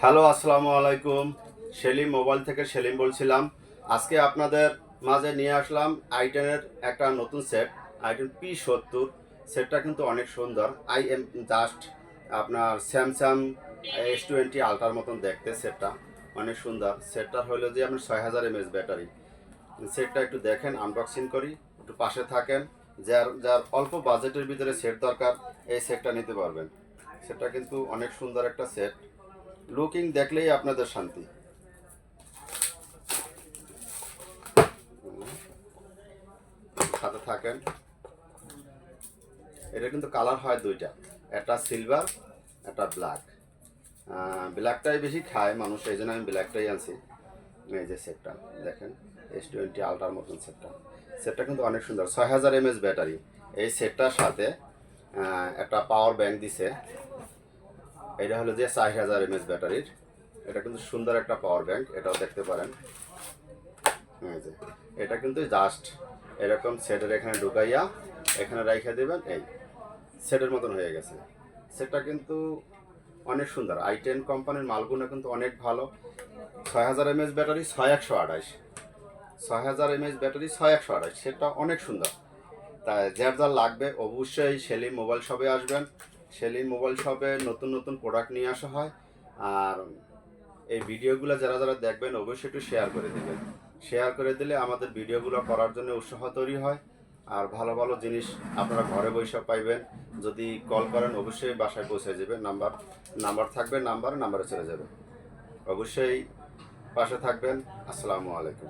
Hello, আসসালামু আলাইকুম। Selim mobile থেকে সেলিম বলছিলাম। আজকে আপনাদের মাঝে নিয়ে আসলাম i10-এর একটা নতুন সেট, i10 P70। সেটটা কিন্তু অনেক সুন্দর। আই এম জাস্ট আপনার স্যামসাং S20 আলট্রার মতন দেখতে। সেটটা অনেক সুন্দর। সেটটা হলো যে আপনার 6000 mAh ব্যাটারি। সেটটা একটু দেখেন, আনবক্সিং করি, একটু পাশে থাকেন। যার যার অল্প বাজেটের ভিতরে সেট দরকার, এই সেটটা নিতে পারবেন। সেটটা কিন্তু অনেক সুন্দর একটা সেট। লুকিং দেখলেই আপনাদের শান্তি। সাথে থাকেন। এটা কিন্তু কালার হয় দুইটা, একটা সিলভার, একটা ব্ল্যাক। ব্ল্যাকটাই বেশি খায় মানুষ, এই জন্য আমি ব্ল্যাকটাই আনছি। এই যে সেটটা দেখেন, S20 আলট্রার মতন সেটটা। সেটটা কিন্তু অনেক সুন্দর, 6000 mAh ব্যাটারি। এই সেটটার সাথে একটা পাওয়ার ব্যাংক দিছে। এটা হলো যে 4000 mAh ব্যাটারির। এটা কিন্তু সুন্দর একটা পাওয়ার ব্যাংক, এটাও দেখতে পারেন। এই যে এটা কিন্তু জাস্ট এরকম সেটের এখানে ঢুকাইয়া এখানে রাইখা দেবেন, এই সেটের মতন হয়ে গেছে। সেটটা কিন্তু অনেক সুন্দর। i10 কোম্পানির মালগুলো কিন্তু অনেক ভালো। 6000 mAh ব্যাটারি, 6128, 6000 mAh ব্যাটারি, 6128। সেটটা অনেক সুন্দর। তাই যার যার লাগবে অবশ্যই সেলিম মোবাইল শপে আসবেন। সেলিম মোবাইল শপে নতুন নতুন প্রোডাক্ট নিয়ে আসা হয়। আর এই ভিডিওগুলো যারা যারা দেখবেন অবশ্যই একটু শেয়ার করে দেবেন। শেয়ার করে দিলে আমাদের ভিডিওগুলো করার জন্য উৎসাহ তৈরি হয়। আর ভালো ভালো জিনিস আপনারা ঘরে বসে পাইবেন। যদি কল করেন অবশ্যই বাসায় পৌঁছে যাবে। নাম্বার থাকবে, নাম্বারে চলে যাবে। অবশ্যই পাশে থাকবেন। আসসালামু আলাইকুম।